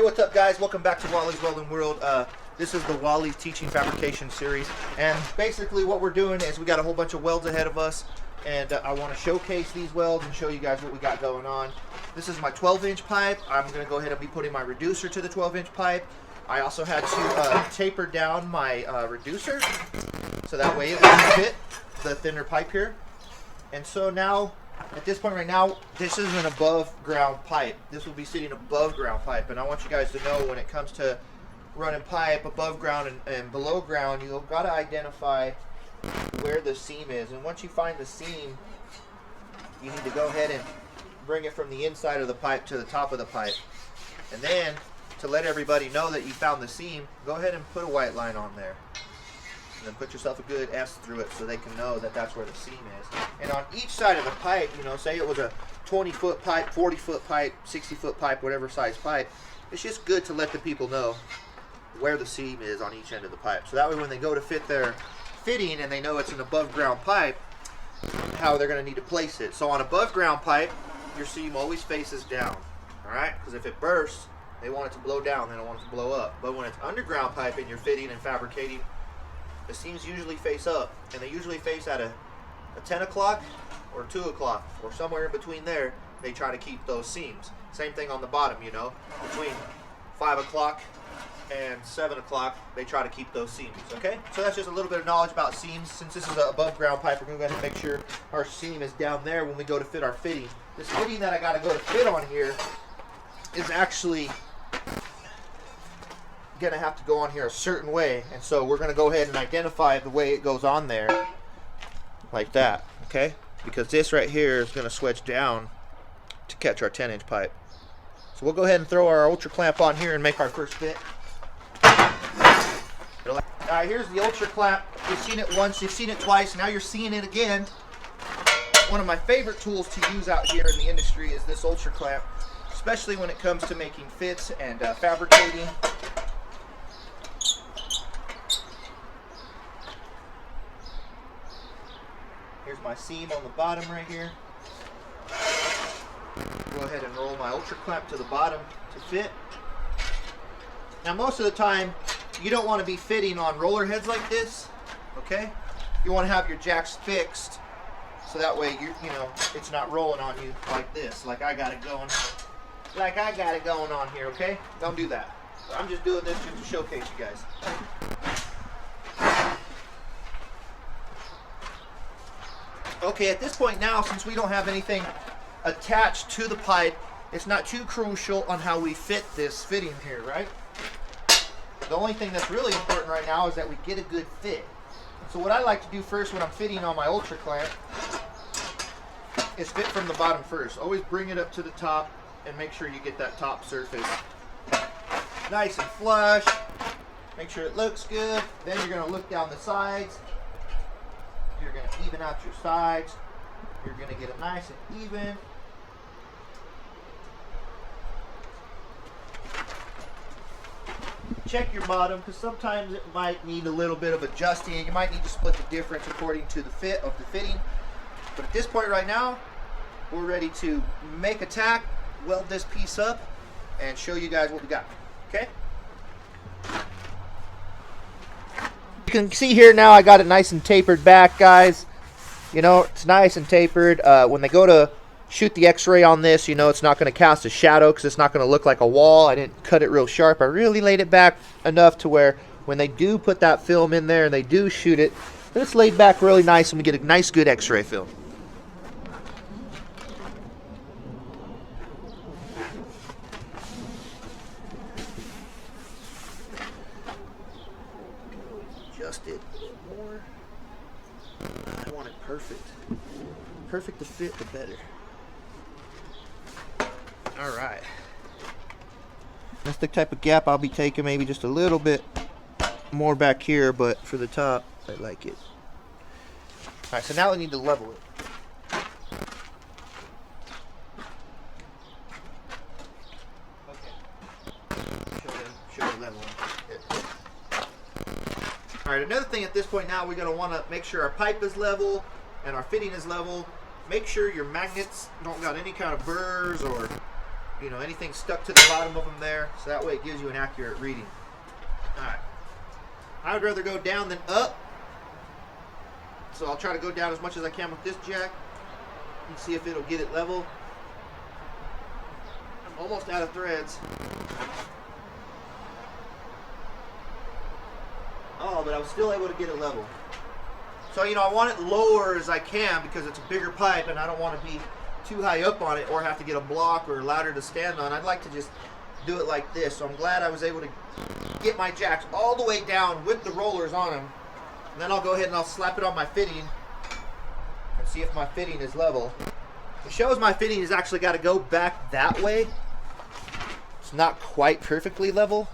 what's up, guys? Welcome back to Wallyz Welding World. This is the Wallyz Teaching Fabrication series, and basically what we're doing is we got a whole bunch of welds ahead of us, and I want to showcase these welds and show you guys what we got going on. This is my 12-inch pipe. I'm going to go ahead and be putting my reducer to the 12-inch pipe. I also had to taper down my reducer so that way it would fit the thinner pipe here. And so now, at this point right now, this is an above ground pipe. This will be sitting above ground pipe, and I want you guys to know when it comes to running pipe above ground and below ground, you've got to identify where the seam is. And once you find the seam, you need to go ahead and bring it from the inside of the pipe to the top of the pipe. And then, to let everybody know that you found the seam, go ahead and put a white line on there. And then put yourself a good S through it so they can know that that's where the seam is. And on each side of the pipe, you know, say it was a 20-foot pipe, 40-foot pipe, 60-foot pipe, whatever size pipe, it's just good to let the people know where the seam is on each end of the pipe. So that way when they go to fit their fitting and they know it's an above ground pipe, how they're going to need to place it. So on above ground pipe, your seam always faces down, all right? Because if it bursts, they want it to blow down, they don't want it to blow up. But when it's underground pipe and you're fitting and fabricating, the seams usually face up, and they usually face at a 10 o'clock or 2 o'clock, or somewhere in between there. They try to keep those seams. Same thing on the bottom, you know, between 5 o'clock and 7 o'clock, they try to keep those seams, okay? So that's just a little bit of knowledge about seams. Since this is an above ground pipe, we're going to go ahead and make sure our seam is down there when we go to fit our fitting. This fitting that I got to go to fit on here is actually going to have to go on here a certain way, and so we're going to go ahead and identify the way it goes on there like that, okay? Because this right here is going to swedge down to catch our 10-inch pipe. So we'll go ahead and throw our ultra clamp on here and make our first fit. Alright, here's the ultra clamp. You've seen it once, you've seen it twice, now you're seeing it again. One of my favorite tools to use out here in the industry is this ultra clamp, especially when it comes to making fits and fabricating. Here's my seam on the bottom right here. Go ahead and roll my ultra clamp to the bottom to fit. Now most of the time, you don't want to be fitting on roller heads like this, okay? You want to have your jacks fixed so that way you know it's not rolling on you like this, like I got it going on here, okay? Don't do that. So I'm just doing this just to showcase you guys. Okay, at this point now, since we don't have anything attached to the pipe, it's not too crucial on how we fit this fitting here, right? The only thing that's really important right now is that we get a good fit. So what I like to do first when I'm fitting on my ultra clamp is fit from the bottom first. Always bring it up to the top and make sure you get that top surface nice and flush. Make sure it looks good. Then you're going to look down the sides. You're going to even out your sides. You're going to get it nice and even. Check your bottom, because sometimes it might need a little bit of adjusting. You might need to split the difference according to the fit of the fitting. But at this point right now, we're ready to make a tack, weld this piece up, and show you guys what we got. Okay? You can see here now I got it nice and tapered back, guys. You know, it's nice and tapered. When they go to shoot the x-ray on this, you know it's not going to cast a shadow because it's not going to look like a wall. I didn't cut it real sharp. I really laid it back enough to where when they do put that film in there and they do shoot it, it's laid back really nice and we get a nice good x-ray film. Adjust it a little more. I want it perfect. Perfect to fit, the better. Alright. That's the type of gap I'll be taking, maybe just a little bit more back here, but for the top, I like it. Alright, so now we need to level it. Okay. Show the level. Alright, another thing at this point now, we're going to want to make sure our pipe is level and our fitting is level. Make sure your magnets don't got any kind of burrs or you know, anything stuck to the bottom of them there, so that way it gives you an accurate reading. Alright. I would rather go down than up, so I'll try to go down as much as I can with this jack and see if it'll get it level. I'm almost out of threads. Oh, but I was still able to get it level. So, you know, I want it lower as I can because it's a bigger pipe and I don't want to be too high up on it or have to get a block or a ladder to stand on. I'd like to just do it like this. So I'm glad I was able to get my jacks all the way down with the rollers on them. And then I'll go ahead and I'll slap it on my fitting and see if my fitting is level. It shows my fitting has actually got to go back that way. It's not quite perfectly level.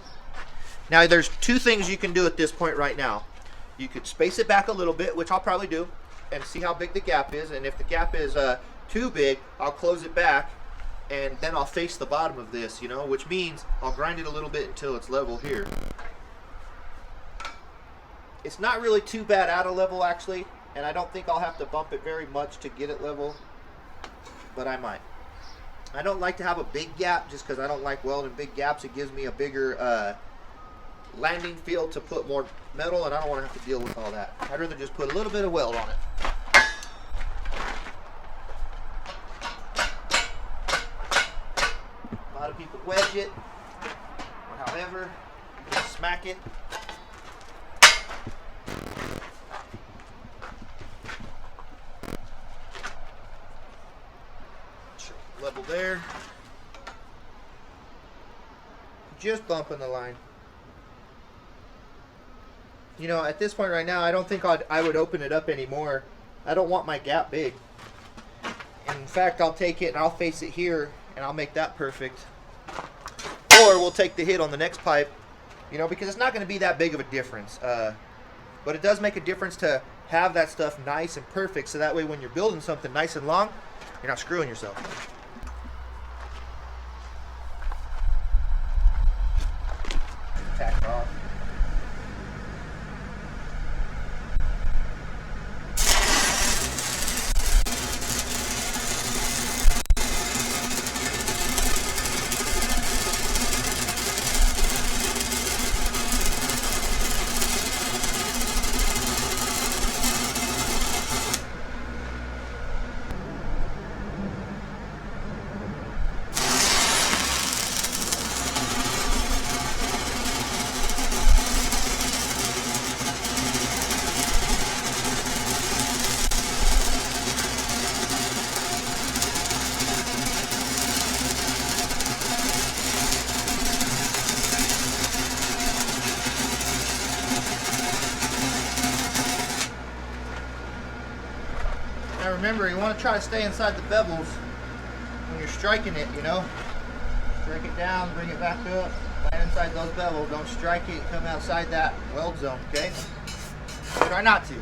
Now there's two things you can do at this point right now. You could space it back a little bit, which I'll probably do, and see how big the gap is. And if the gap is too big, I'll close it back and then I'll face the bottom of this, you know, which means I'll grind it a little bit until it's level here. It's not really too bad out of level actually, and I don't think I'll have to bump it very much to get it level, but I might. I don't like to have a big gap just because I don't like welding big gaps. It gives me a bigger landing field to put more metal, and I don't want to have to deal with all that. I'd rather just put a little bit of weld on it. A lot of people wedge it, or however, just smack it. Level there. Just bumping the line. You know, at this point right now, I don't think I would open it up anymore. I don't want my gap big. And in fact, I'll take it and I'll face it here and I'll make that perfect. Or we'll take the hit on the next pipe, you know, because it's not going to be that big of a difference. But it does make a difference to have that stuff nice and perfect, so that way when you're building something nice and long, you're not screwing yourself. Tack it off. Now remember, you want to try to stay inside the bevels when you're striking it, you know. Strike it down, bring it back up, land inside those bevels. Don't strike it and come outside that weld zone, okay? Try not to.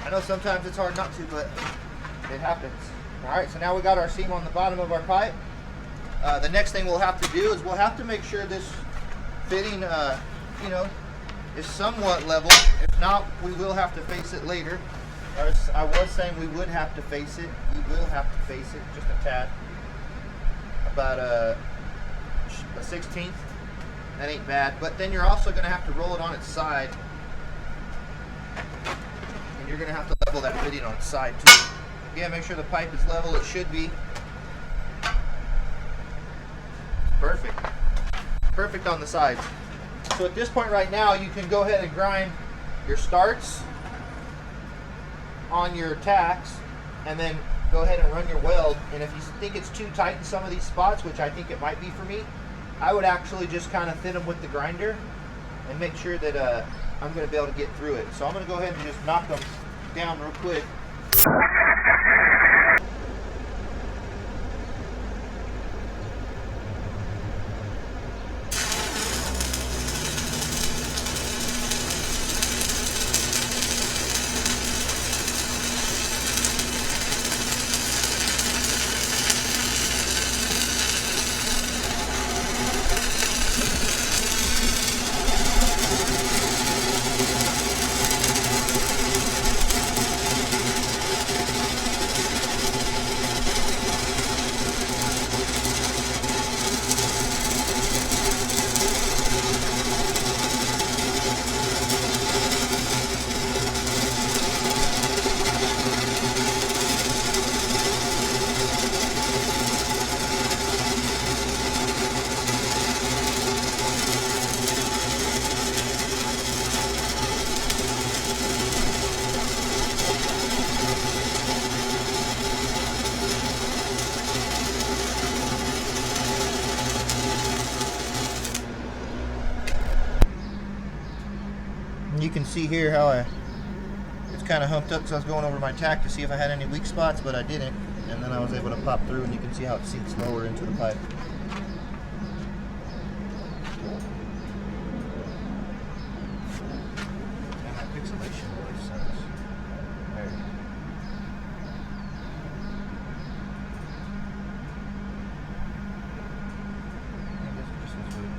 I know sometimes it's hard not to, but it happens. Alright, so now we got our seam on the bottom of our pipe. The next thing we'll have to do is we'll have to make sure this fitting, you know, is somewhat level. If not, we will have to face it later. I was saying we would have to face it. We will have to face it, just a tad. About a 1/16. That ain't bad. But then you're also going to have to roll it on its side. And you're going to have to level that fitting on its side too. Again, make sure the pipe is level. It should be. Perfect. Perfect on the sides. So at this point right now, you can go ahead and grind your starts on your tacks, and then go ahead and run your weld. And if you think it's too tight in some of these spots, which I think it might be for me, I would actually just kind of thin them with the grinder and make sure that I'm going to be able to get through it. So I'm going to go ahead and just knock them down real quick. And you can see here how it's kind of humped up because I was going over my tack to see if I had any weak spots, but I didn't. And then I was able to pop through, and you can see how it sinks lower into the pipe. And that pixelation really sucks. There you go. I guess it just is what it is.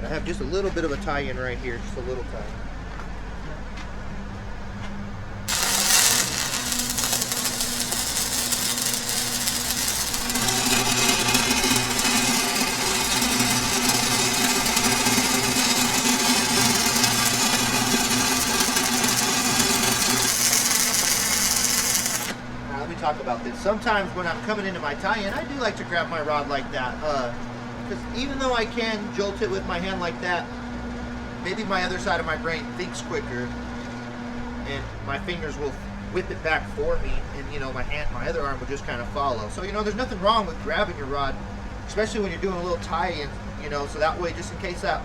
I have just a little bit of a tie-in right here, just a little tie-in. Now let me talk about this. Sometimes when I'm coming into my tie-in, I do like to grab my rod like that. Because even though I can jolt it with my hand like that, maybe my other side of my brain thinks quicker, and my fingers will whip it back for me, and you know, my other arm will just kind of follow. So you know, there's nothing wrong with grabbing your rod, especially when you're doing a little tie-in. You know, so that way, just in case that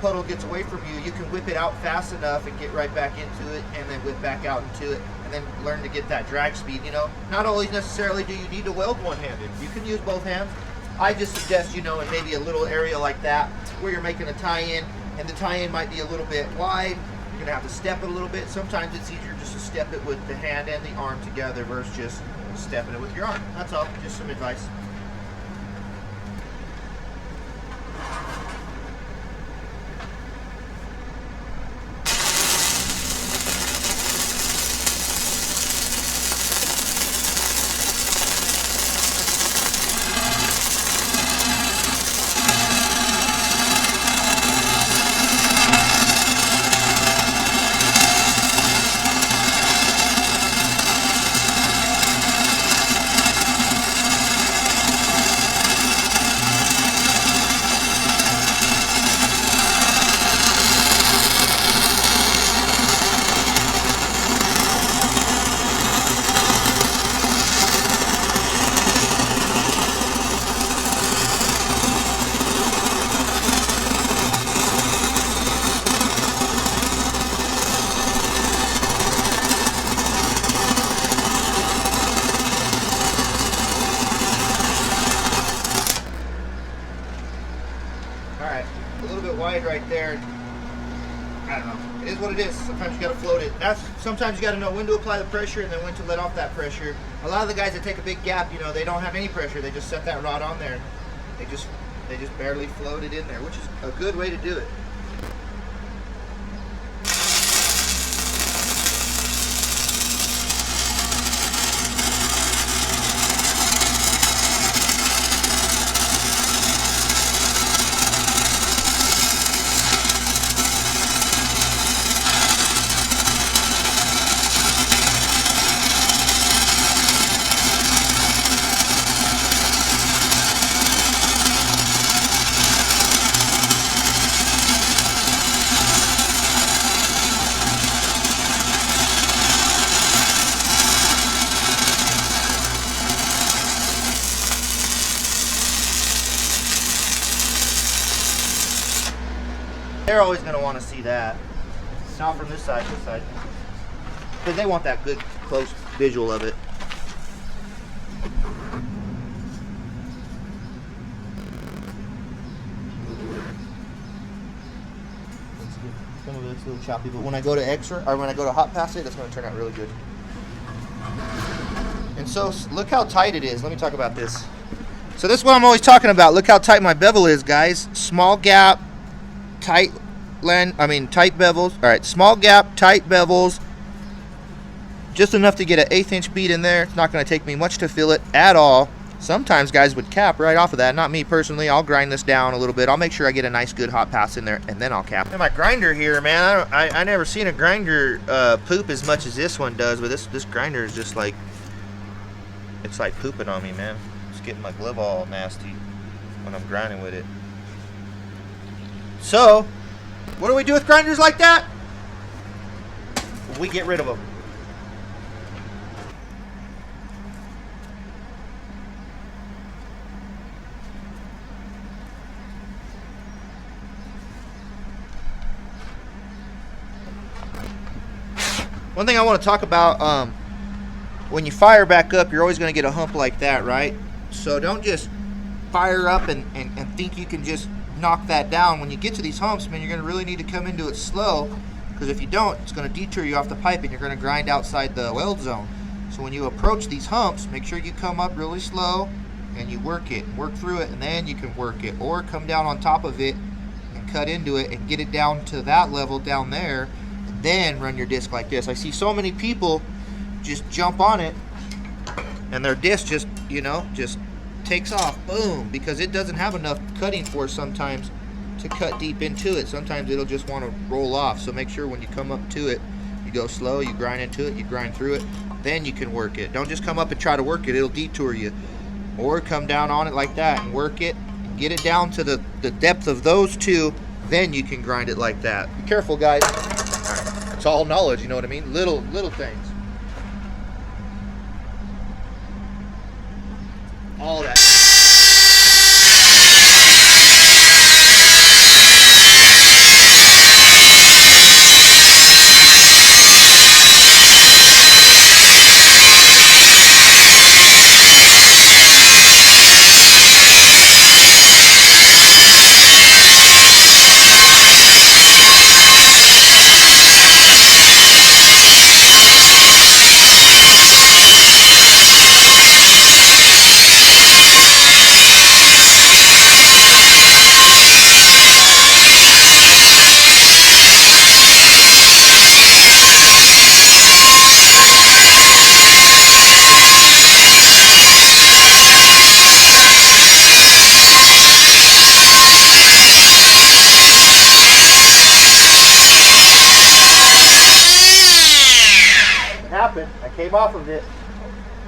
puddle gets away from you, you can whip it out fast enough and get right back into it, and then whip back out into it, and then learn to get that drag speed. You know, not always necessarily do you need to weld one-handed. You can use both hands. I just suggest, you know, in maybe a little area like that where you're making a tie-in, and the tie-in might be a little bit wide, you're going to have to step it a little bit. Sometimes it's easier just to step it with the hand and the arm together versus just stepping it with your arm. That's all, just some advice. Alright, a little bit wide right there. I don't know. It is what it is. Sometimes you gotta float it. Sometimes you gotta know when to apply the pressure and then when to let off that pressure. A lot of the guys that take a big gap, you know, they don't have any pressure. They just set that rod on there. They just barely float it in there, which is a good way to do it. They're always going to want to see that. Not from this side, because they want that good close visual of it. Some of it's a little choppy, but when I go to extra, or when I go to hot pass it, that's going to turn out really good. And so, look how tight it is. Let me talk about this. So this is what I'm always talking about. Look how tight my bevel is, guys. Small gap, tight bevels. All right, small gap, tight bevels, just enough to get an 1/8 inch bead in there. It's not going to take me much to fill it at all. Sometimes guys would cap right off of that. Not me personally. I'll grind this down a little bit. I'll make sure I get a nice good hot pass in there, and then I'll cap. And my grinder here, man, I never seen a grinder poop as much as this one does, but this grinder is just like, it's like pooping on me, man. It's getting my glove all nasty when I'm grinding with it. So what do we do with grinders like that? We get rid of them. One thing I want to talk about, when you fire back up, you're always going to get a hump like that, right? So don't just fire up and think you can just knock that down. When you get to these humps, man, you're going to really need to come into it slow, because if you don't, it's going to detour you off the pipe and you're going to grind outside the weld zone. So when you approach these humps, make sure you come up really slow and you work through it, and then you can work it, or come down on top of it and cut into it and get it down to that level down there, and then run your disc like this. I see so many people just jump on it and their disc just, you know, just takes off, boom, because it doesn't have enough cutting force sometimes to cut deep into it. Sometimes it'll just want to roll off. So make sure when you come up to it, you go slow, you grind into it, you grind through it, then you can work it. Don't just come up and try to work it, it'll detour you. Or come down on it like that and work it, get it down to the depth of those two, then you can grind it like that. Be careful, guys. It's all knowledge, you know what I mean? Little things. All that. I came off of it.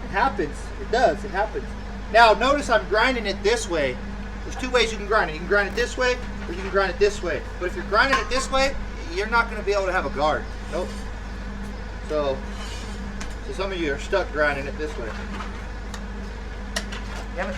It happens. It does. It happens. Now notice I'm grinding it this way. There's two ways you can grind it. You can grind it this way, or you can grind it this way. But if you're grinding it this way, you're not going to be able to have a guard. Nope. So some of you are stuck grinding it this way. Damn it.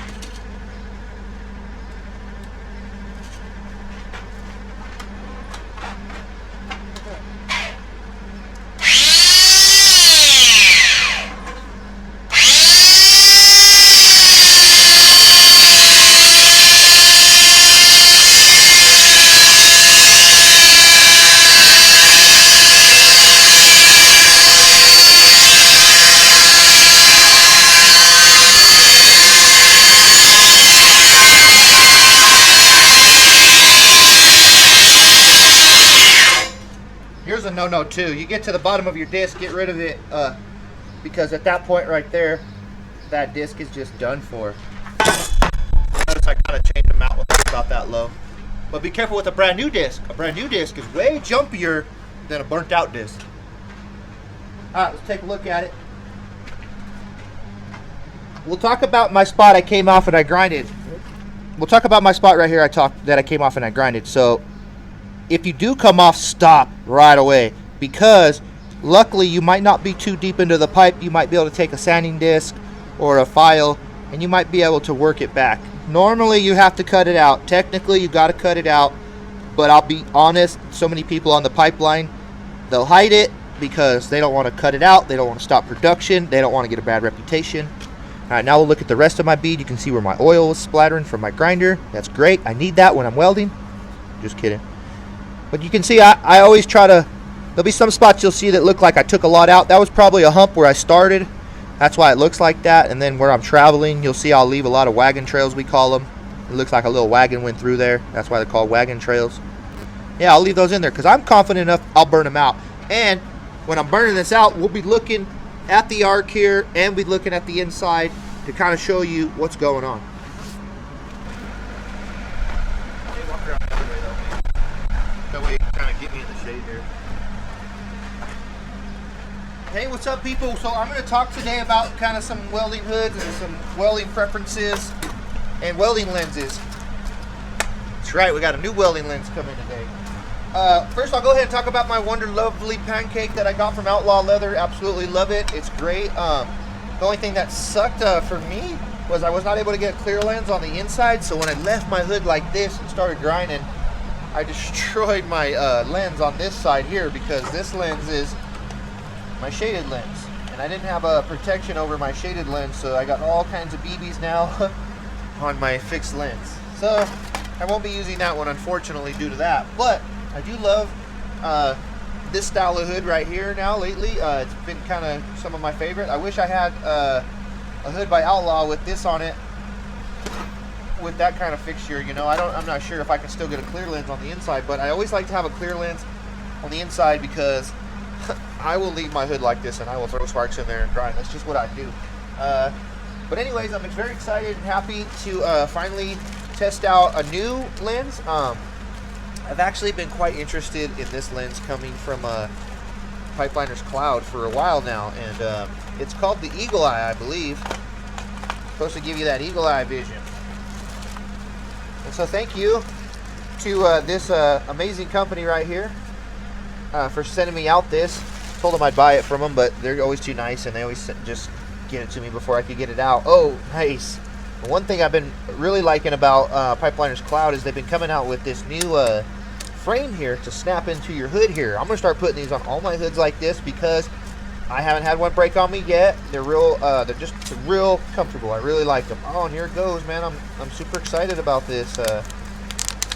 a no-no too. You get to the bottom of your disc, get rid of it, because at that point right there, that disc is just done for. Notice I kind of changed them out when it's about that low. But be careful with a brand new disc. A brand new disc is way jumpier than a burnt out disc. All right, let's take a look at it. We'll talk about my spot I came off and I grinded. We'll talk about my spot right here that I came off and I grinded. So if you do come off, stop right away, because luckily you might not be too deep into the pipe. You might be able to take a sanding disc or a file and you might be able to work it back. Normally you have to cut it out. Technically you got to cut it out, but I'll be honest, so many people on the pipeline, they'll hide it because they don't want to cut it out. They don't want to stop production. They don't want to get a bad reputation. All right, now we'll look at the rest of my bead. You can see where my oil was splattering from my grinder. That's great. I need that when I'm welding. Just kidding. But you can see I always try to, there'll be some spots you'll see that look like I took a lot out. That was probably a hump where I started. That's why it looks like that. And then where I'm traveling, you'll see I'll leave a lot of wagon trails, we call them. It looks like a little wagon went through there. That's why they're called wagon trails. Yeah, I'll leave those in there because I'm confident enough I'll burn them out. And when I'm burning this out, we'll be looking at the arc here and we'll be looking at the inside to kind of show you what's going on. That way you can kind of get me in the shade here. Hey, what's up people? So I'm going to talk today about kind of some welding hoods and some welding preferences and welding lenses. That's right, we got a new welding lens coming today. First I'll go ahead and talk about my Wonder Lovely pancake that I got from Outlaw Leather. Absolutely love it. It's great. The only thing that sucked for me was I was not able to get a clear lens on the inside, so when I left my hood like this and started grinding, I destroyed my lens on this side here because this lens is my shaded lens, and I didn't have a protection over my shaded lens, so I got all kinds of BBs now on my fixed lens. So I won't be using that one, unfortunately, due to that. But I do love this style of hood right here now lately. It's been kind of some of my favorite. I wish I had a hood by Outlaw with this on it, with that kind of fixture. You know, I'm not sure if I can still get a clear lens on the inside, but I always like to have a clear lens on the inside because I will leave my hood like this and I will throw sparks in there and grind. That's just what I do. But anyways, I'm very excited and happy to finally test out a new lens. I've actually been quite interested in this lens coming from Pipeliner's Cloud for a while now, and it's called the Eagle Eye, I believe. It's supposed to give you that eagle eye vision. And so thank you to this amazing company right here for sending me out this. Told them I'd buy it from them, but they're always too nice and they always just get it to me before I could get it out. Oh, nice. One thing I've been really liking about Pipeliner's Cloud is they've been coming out with this new frame here to snap into your hood here. I'm gonna start putting these on all my hoods like this because I haven't had one break on me yet. They're they're just real comfortable. I really like them. Oh, and here it goes, man. I'm super excited about this.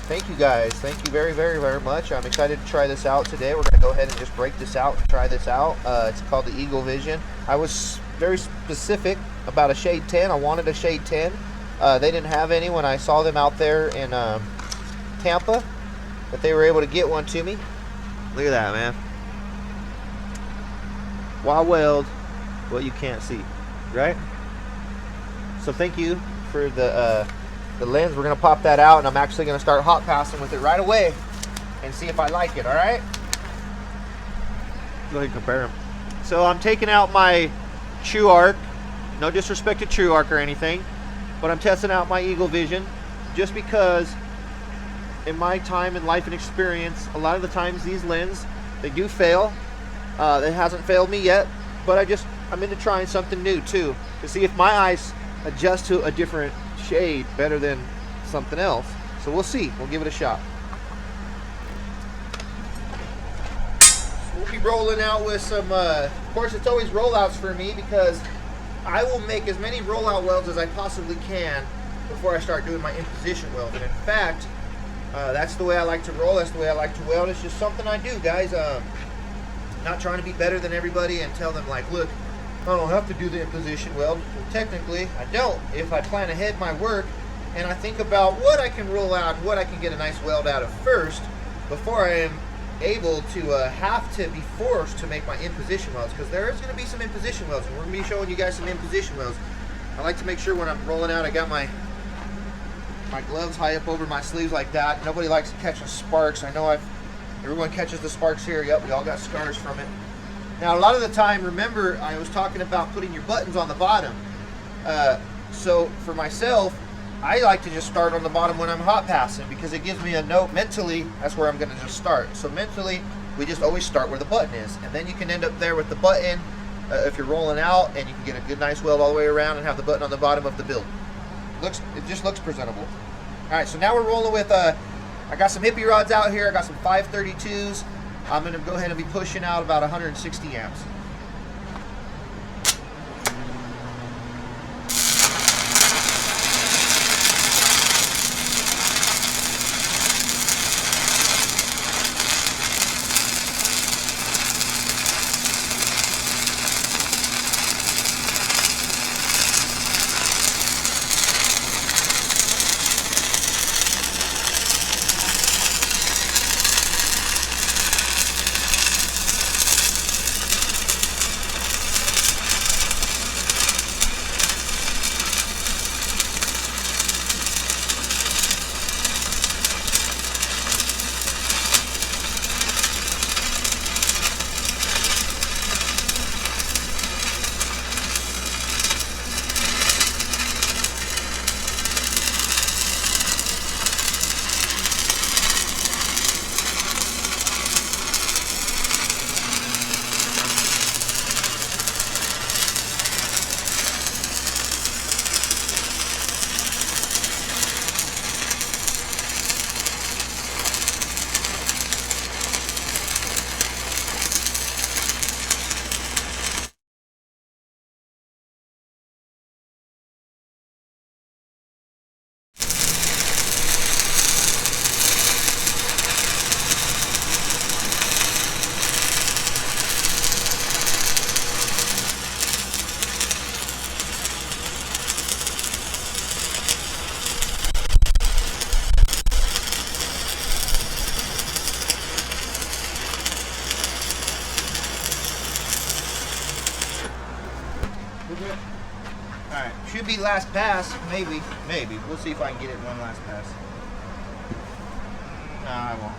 Thank you guys. Thank you very, very, very much. I'm excited to try this out today. We're gonna go ahead and just break this out and try this out. It's called the Eagle Vision. I was very specific about a shade 10. I wanted a shade 10. They didn't have any when I saw them out there in Tampa, but they were able to get one to me. Look at that, man. Why weld what you can't see, right? So thank you for the lens. We're gonna pop that out, and I'm actually gonna start hot passing with it right away and see if I like it. All right. Go ahead and compare them. So I'm taking out my True Arc. No disrespect to True Arc or anything, but I'm testing out my Eagle Vision just because in my time and life and experience, a lot of the times these lenses, they do fail. It hasn't failed me yet, but I'm into trying something new too, to see if my eyes adjust to a different shade better than something else. So we'll see. We'll give it a shot. We'll be rolling out with some, of course it's always rollouts for me because I will make as many rollout welds as I possibly can before I start doing my in-position weld. And in fact, that's the way I like to roll. That's the way I like to weld. It's just something I do, guys. Not trying to be better than everybody and tell them like, look, I don't have to do the in-position weld. Well, technically, I don't. If I plan ahead my work and I think about what I can roll out and what I can get a nice weld out of first before I am able to have to be forced to make my in-position welds, because there is going to be some in-position welds, and we're going to be showing you guys some in-position welds. I like to make sure when I'm rolling out I got my gloves high up over my sleeves like that. Nobody likes to catch the sparks. I know everyone catches the sparks here. Yep, we all got scars from it. Now a lot of the time, remember I was talking about putting your buttons on the bottom. So for myself, I like to just start on the bottom when I'm hot passing, because it gives me a note mentally. That's where I'm going to just start. So mentally, we just always start where the button is, and then you can end up there with the button if you're rolling out, and you can get a good nice weld all the way around and have the button on the bottom of the build. It just looks presentable. All right, so now we're rolling with I got some hippie rods out here. I got some 532s. I'm going to go ahead and be pushing out about 160 amps. Alright, should be last pass, maybe. We'll see if I can get it in one last pass. No, I won't.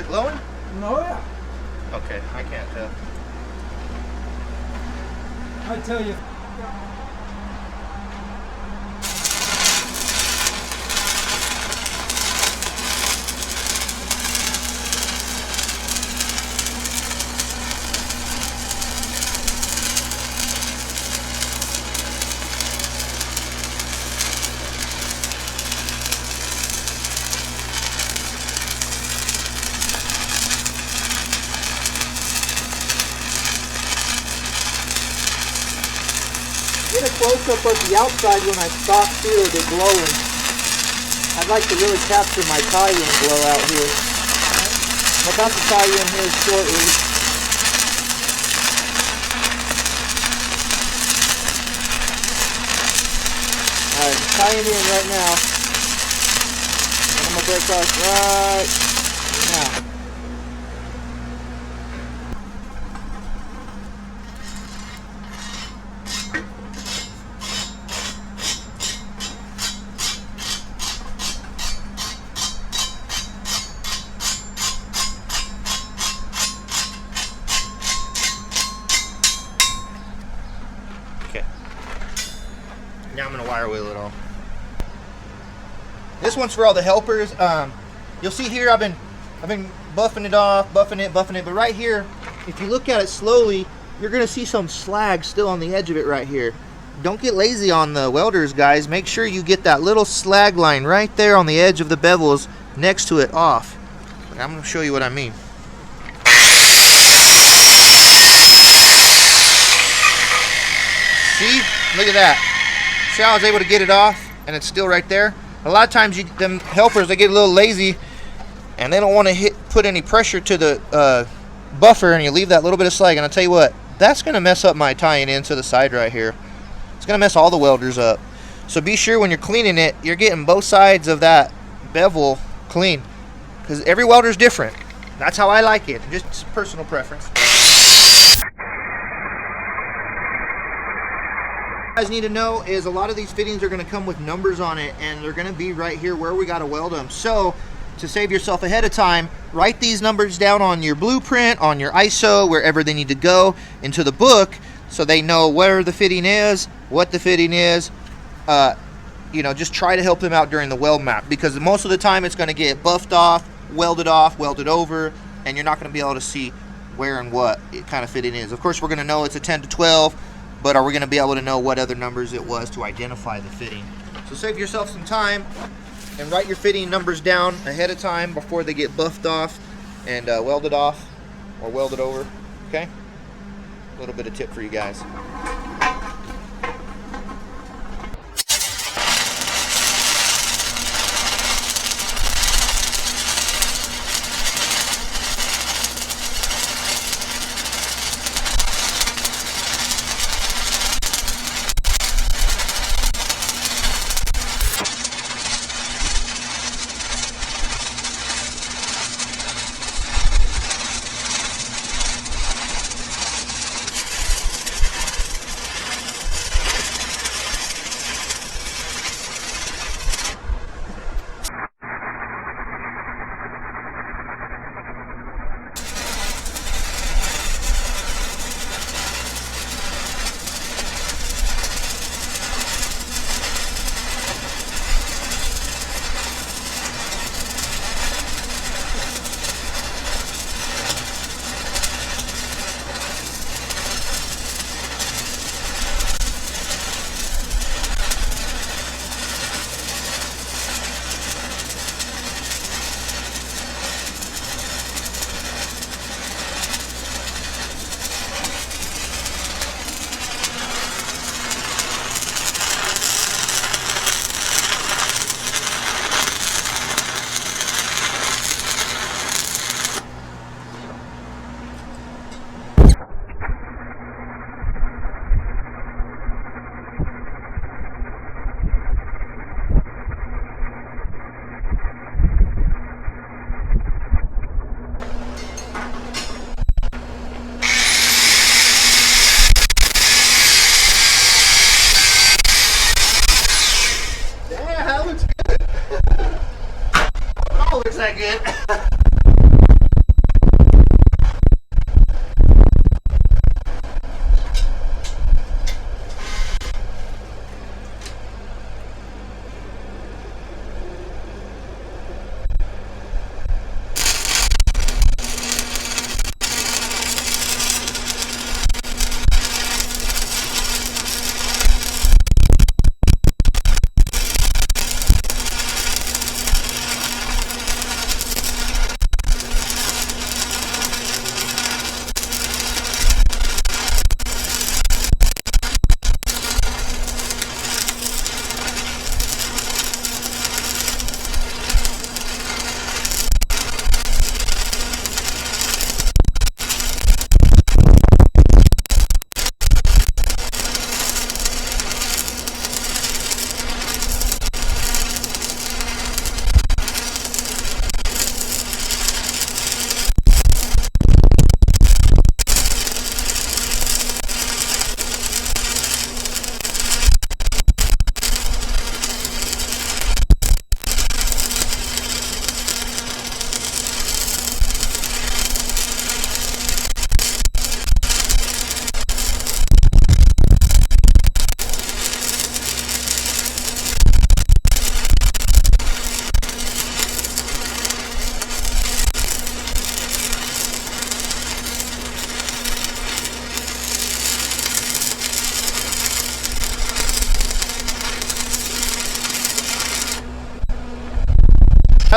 Glowing? No, yeah. Okay, I can't tell. I tell you. get a close-up of the outside when I stop here, the glowing. I'd like to really capture my tie-in glow out here. I'm about to tie in here shortly. Alright, I'm tying in right now. And I'm going to break off right now. Okay. Now I'm going to wire wheel it all. This one's for all the helpers. You'll see here I've been buffing it off, buffing it, but right here, if you look at it slowly, you're going to see some slag still on the edge of it right here. Don't get lazy on the welders, guys. Make sure you get that little slag line right there on the edge of the bevels next to it off. I'm going to show you what I mean. See? Look at that. See how I was able to get it off and it's still right there? A lot of times them helpers, they get a little lazy and they don't want to put any pressure to the buffer, and you leave that little bit of slag, and I'll tell you what, that's going to mess up my tying into the side right here. It's going to mess all the welders up. So be sure when you're cleaning it, you're getting both sides of that bevel clean, because every welder's different. That's how I like it, just personal preference. What you guys need to know is a lot of these fittings are going to come with numbers on it, and they're going to be right here where we got to weld them. So to save yourself ahead of time, write these numbers down on your blueprint, on your ISO, wherever they need to go into the book, so they know where the fitting is, what the fitting is. You know, just try to help them out during the weld map, because most of the time it's going to get buffed off, welded over, and you're not going to be able to see where and what it kind of fitting is. Of course, we're going to know it's a 10 to 12, but are we going to be able to know what other numbers it was to identify the fitting? So save yourself some time and write your fitting numbers down ahead of time before they get buffed off and welded off or welded over. Okay? A little bit of tip for you guys.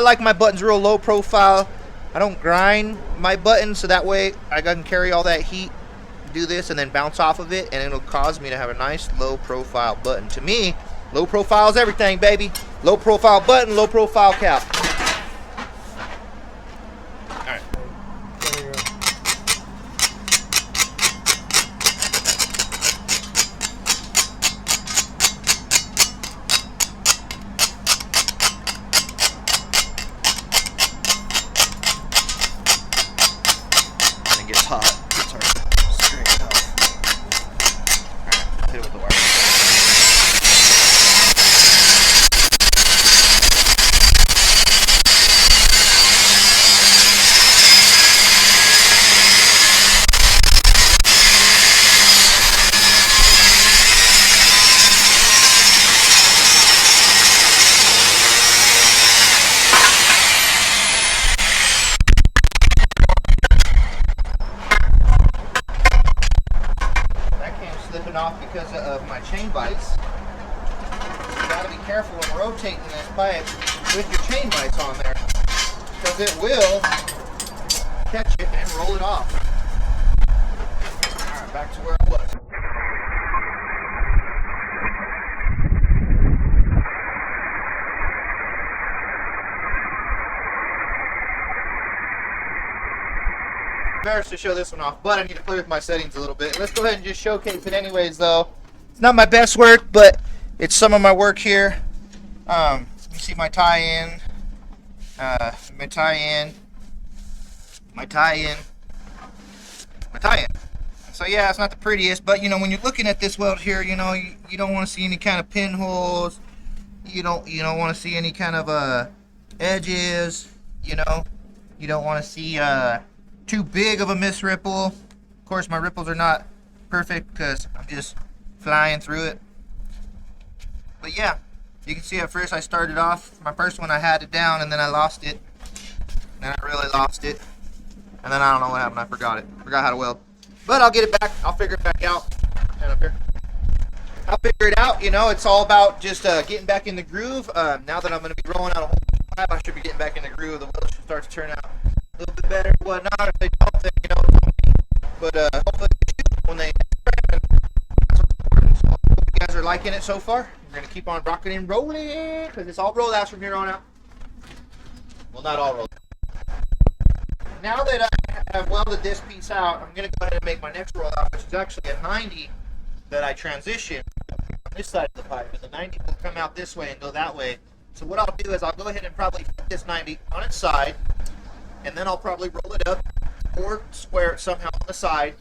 like my buttons real low profile. I don't grind my buttons, so that way I can carry all that heat, do this, and then bounce off of it, and it'll cause me to have a nice low profile button. To me, low profile is everything, baby. Low profile button, low profile cap. All right. There we go. When it gets hot, it's hard to straighten it off. All right, hit it with the wire. Off because of my chain bites. You gotta be careful when rotating this pipe with your chain bites on there, because it will catch it and roll it off. Alright, back to where I was. Embarrassed to show this one off, but I need to play with my settings a little bit. Let's go ahead and just showcase it anyways, though. It's not my best work, but it's some of my work here. You see my tie-in, my tie-in. So yeah, it's not the prettiest, but you know, when you're looking at this weld here, you know, you don't want to see any kind of pinholes. You don't want to see any kind of edges. You know, you don't want to see too big of a misripple. Of course, my ripples are not perfect because I'm just flying through it. But yeah, you can see at first I started off, my first one I had it down, and then I lost it. Then I really lost it. And then I don't know what happened. I forgot how to weld. But I'll get it back. I'll figure it back out. Stand up here. I'll figure it out. You know, it's all about just getting back in the groove. Now that I'm going to be rolling out a whole pipe, I should be getting back in the groove. The weld should start to turn out a little bit better. Whatnot. If they don't, then, you know, it's on me. But hopefully they should when they that's what's important. So I hope you guys are liking it so far. We're going to keep on rocking and rolling because it's all rollouts from here on out. Well, not all rollouts. Now that I have welded this piece out, I'm going to go ahead and make my next rollout, which is actually a 90 that I transition on this side of the pipe. And the 90 will come out this way and go that way. So what I'll do is I'll go ahead and probably put this 90 on its side, and then I'll probably roll it up or square it somehow on the side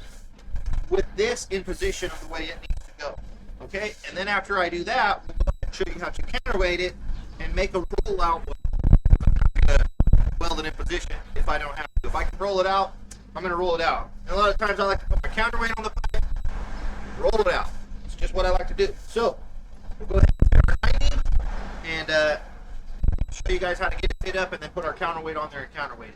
with this in position of the way it needs to go. Okay? And then after I do that, we'll go ahead and show you how to counterweight it and make a rollout with weld it in position if I don't have to. If I can roll it out, I'm going to roll it out. And a lot of times I like to put my counterweight on the pipe, roll it out. It's just what I like to do. So, we'll go ahead and put our 90 and show you guys how to get it fit up and then put our counterweight on there and counterweight it.